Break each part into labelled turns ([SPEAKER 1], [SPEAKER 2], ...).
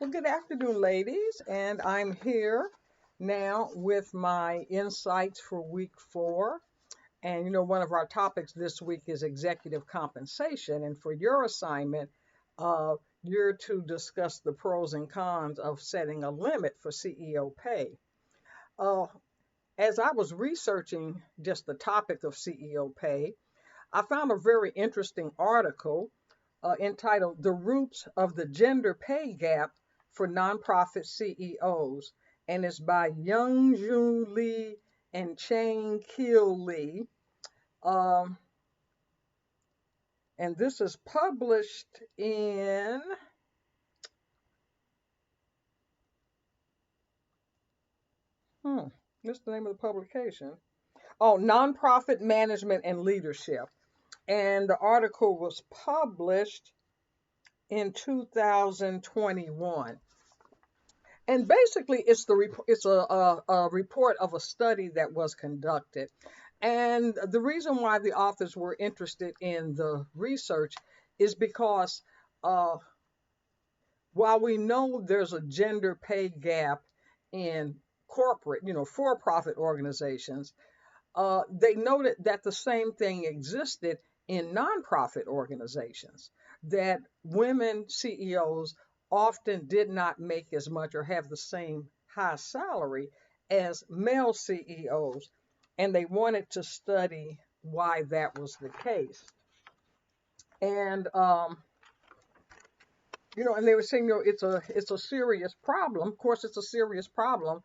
[SPEAKER 1] Well, good afternoon, ladies, and I'm here now with my insights for week 4. And one of our topics this week is executive compensation. And for your assignment, you're to discuss the pros and cons of setting a limit for CEO pay. Uh, as I was researching just the topic of CEO pay, I found a very interesting article entitled The Roots of the Gender Pay Gap for Nonprofit CEOs. And it's by Young Jun Lee and Chang Kil Lee. Um, and this is published in, hmm, what's the name of the publication? Oh, Nonprofit Management and Leadership. And the article was published in 2021. And basically, it's a report of a study that was conducted. And the reason why the authors were interested in the research is because uh, while we know there's a gender pay gap in corporate, for-profit organizations, they noted that the same thing existed in nonprofit organizations, that women CEOs often did not make as much or have the same high salary as male CEOs, and they wanted to study why that was the case. And and they were saying, it's a serious problem. Of course, it's a serious problem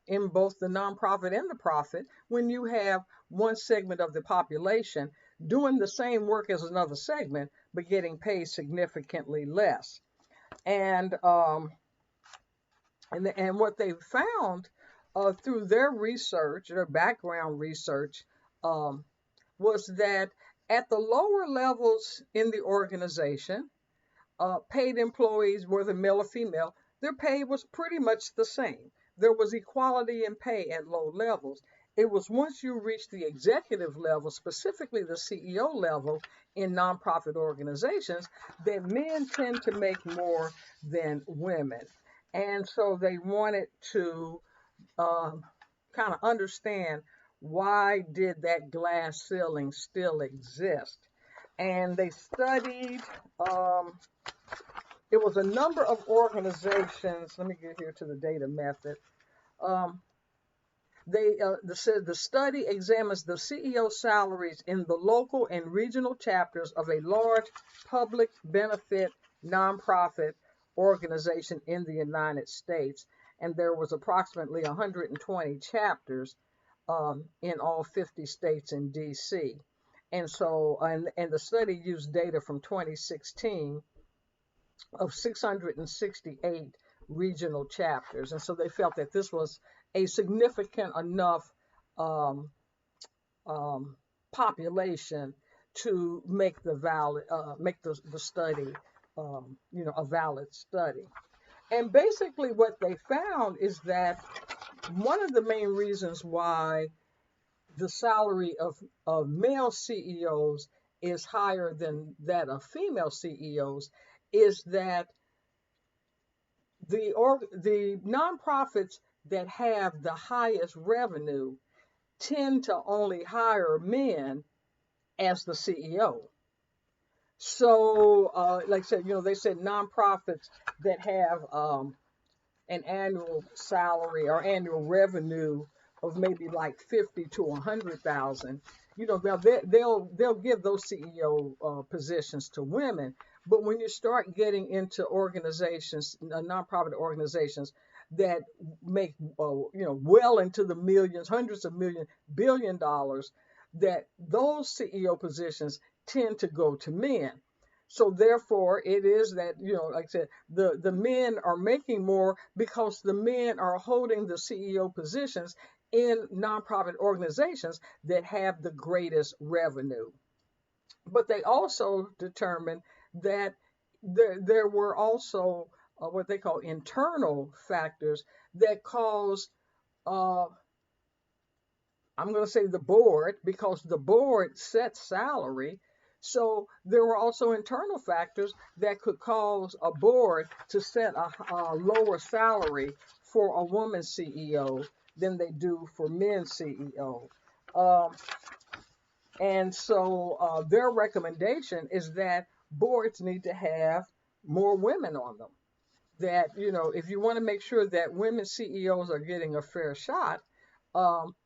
[SPEAKER 1] in both the nonprofit and the profit when you have one segment of the population doing the same work as another segment, but getting paid significantly less. And and what they found through their research, their background research, um, was that at the lower levels in the organization, paid employees, whether male or female, their pay was pretty much the same. There was equality in pay at low levels. It was once you reach the executive level, specifically the CEO level in nonprofit organizations, that men tend to make more than women. And so they wanted to kind of understand why did that glass ceiling still exist. And they studied it was a number of organizations. Let me get here to the data method. Um, the study examines the CEO salaries in the local and regional chapters of a large public benefit nonprofit organization in the United States, and there was approximately 120 chapters in all 50 states in DC. And so, and the study used data from 2016 of 668 regional chapters. And so they felt that this was a significant enough um, um, population to make the study, a valid study. And basically, what they found is that one of the main reasons why the salary of male CEOs is higher than that of female CEOs is that the nonprofits that have the highest revenue tend to only hire men as the CEO. So, like I said, they said nonprofits that have an annual salary or annual revenue of maybe like 50 to 100,000. They'll give those CEO positions to women. But when you start getting into organizations, nonprofit organizations that make well into the millions, hundreds of millions, $1 billion, that those CEO positions tend to go to men. So therefore, it is that, like I said, the men are making more because the men are holding the CEO positions in nonprofit organizations that have the greatest revenue. But they also determined that there were also what they call internal factors that caused, uh, I'm going to say the board, because the board sets salary. So there were also internal factors that could cause a board to set a lower salary for a woman CEO than they do for men CEO. Um, and so their recommendation is that boards need to have more women on them. That, if you want to make sure that women CEOs are getting a fair shot, um,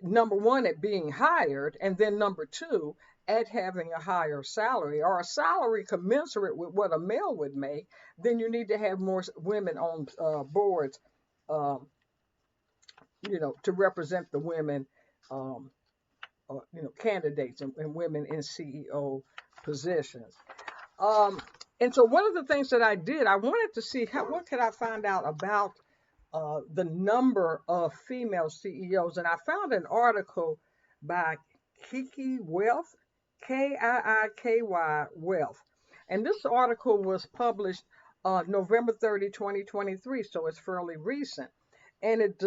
[SPEAKER 1] number one, at being hired, and then number two, at having a higher salary or a salary commensurate with what a male would make, then you need to have more women on boards, um, to represent the women, um, candidates and women in CEO positions. Um, and so one of the things that I did, I wanted to see what could I find out about the number of female CEOs. And I found an article by Kiki Wealth, Kiiky Wealth. And this article was published November 30, 2023, so it's fairly recent. And it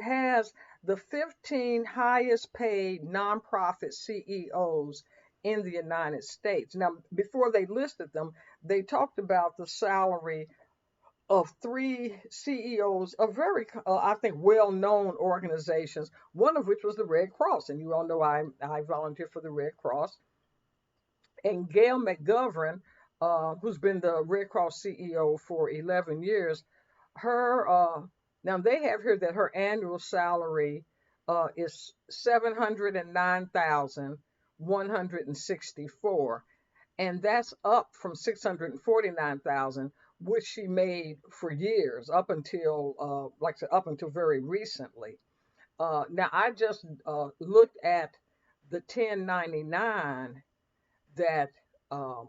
[SPEAKER 1] has the 15 highest paid nonprofit CEOs in the United States. Now, before they listed them, they talked about the salary of three CEOs of very, I think, well-known organizations, one of which was the Red Cross. And you all know I volunteer for the Red Cross. And Gail McGovern, who's been the Red Cross CEO for 11 years, now they have here that her annual salary is $709,164, and that's up from $649,000, which she made for years up until, like I said, up until very recently. Now I just looked at the 1099 that, or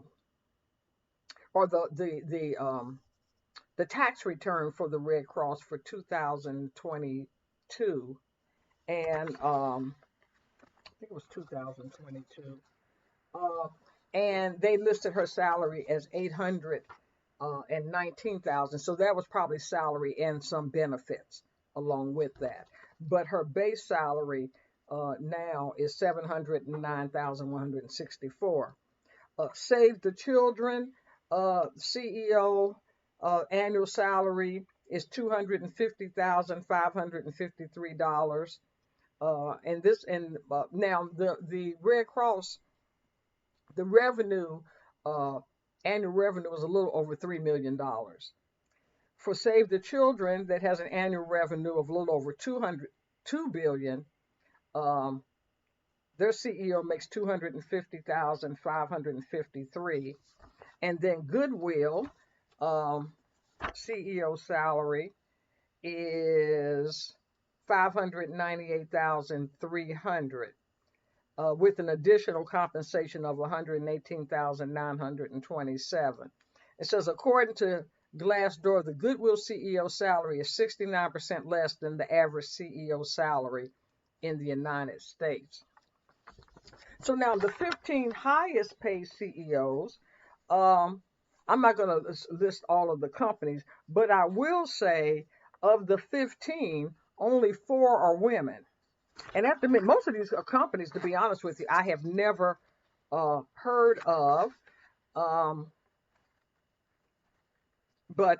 [SPEAKER 1] the tax return for the Red Cross for 2022, and I think it was 2022. And they listed her salary as 819,000. So that was probably salary and some benefits along with that. But her base salary now is 709,164. Save the Children CEO annual salary is $250,553. And now the Red Cross, the revenue, annual revenue was a little over $3 million. For Save the Children, that has an annual revenue of a little over $2 billion, their CEO makes $250,553. And then Goodwill, CEO salary is $598,300, with an additional compensation of $118,927. It says, according to Glassdoor, the Goodwill CEO salary is 69% less than the average CEO salary in the United States. So now the 15 highest paid CEOs, I'm not going to list all of the companies, but I will say of the 15, only 4 are women. And I have to admit, most of these companies, to be honest with you, I have never heard of. But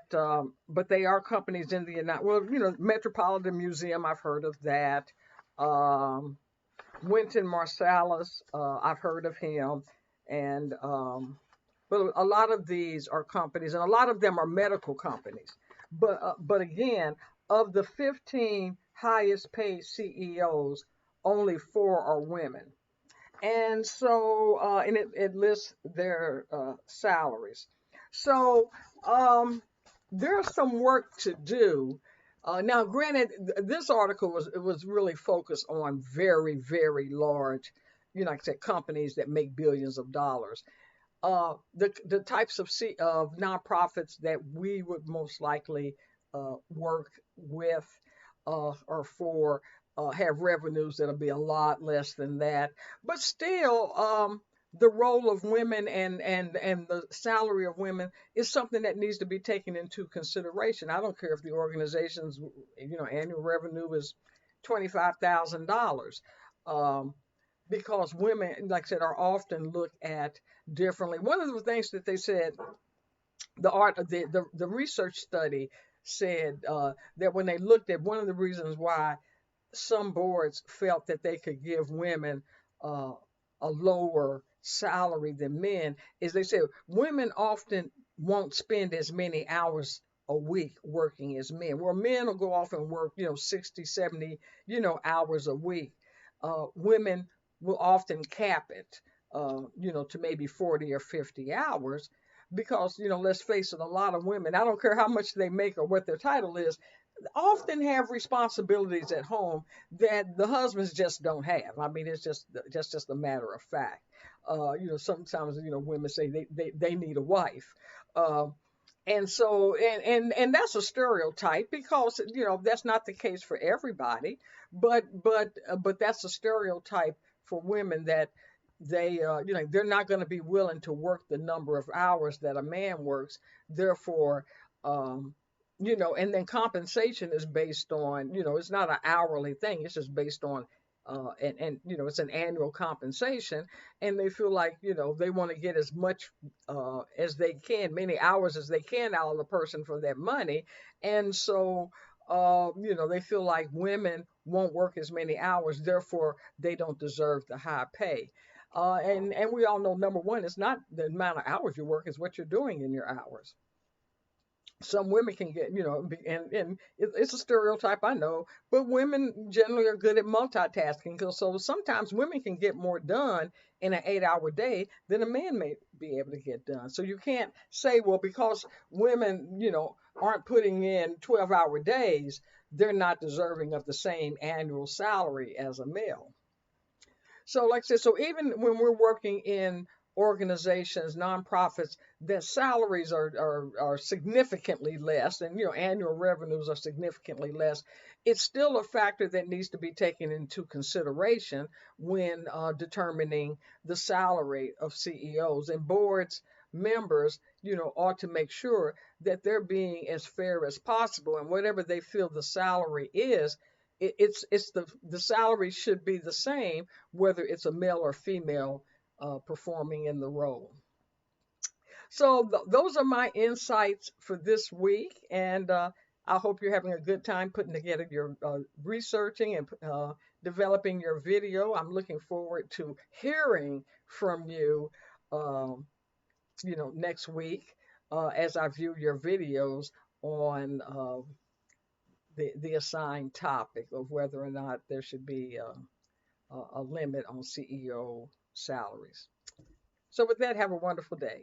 [SPEAKER 1] they are companies in the United. Well, Metropolitan Museum, I've heard of that. Wynton Marsalis, I've heard of him, and but a lot of these are companies, and a lot of them are medical companies. But again, of the 15 highest paid CEOs, only 4 are women, and so and it lists their salaries. So there's some work to do. Now, granted, this article was really focused on very, very large, like I said, companies that make billions of dollars. The types of nonprofits that we would most likely work with or for have revenues that'll be a lot less than that. But still, the role of women and the salary of women is something that needs to be taken into consideration. I don't care if the organization's annual revenue is $25,000. because women, like I said, are often looked at differently. One of the things that they said, the research study said that when they looked at one of the reasons why some boards felt that they could give women uh, a lower salary than men is they said women often won't spend as many hours a week working as men, where men will go off and work 60, 70 hours a week. Women will often cap it to maybe 40 or 50 hours, because let's face it, a lot of women, I don't care how much they make or what their title is, often have responsibilities at home that the husbands just don't have. I mean, it's just a matter of fact. Sometimes women say they need a wife. Uh, and so and that's a stereotype, because that's not the case for everybody, but that's a stereotype for women, that they're not going to be willing to work the number of hours that a man works. Therefore, um, and then compensation is based on, it's not an hourly thing, it's just based on and it's an annual compensation, and they feel like they want to get as much as they can, many hours as they can out of the person for that money. And so they feel like women won't work as many hours, therefore they don't deserve the high pay. And we all know, number one, it's not the amount of hours you work, it's what you're doing in your hours. Some women can get, and it's a stereotype, I know, but women generally are good at multitasking. So sometimes women can get more done in an 8-hour day than a man may be able to get done. So you can't say, well, because women, aren't putting in 12-hour days, they're not deserving of the same annual salary as a male. So, like I said, so even when we're working in organizations, nonprofits, that salaries are significantly less, and annual revenues are significantly less, it's still a factor that needs to be taken into consideration when determining the salary of CEOs. And boards members, ought to make sure that they're being as fair as possible, and whatever they feel the salary is, it's the salary should be the same whether it's a male or female performing in the role. So those are my insights for this week, and I hope you're having a good time putting together your researching and developing your video. I'm looking forward to hearing from you, um, next week as I view your videos on the assigned topic of whether or not there should be a limit on CEO salaries. So with that, have a wonderful day.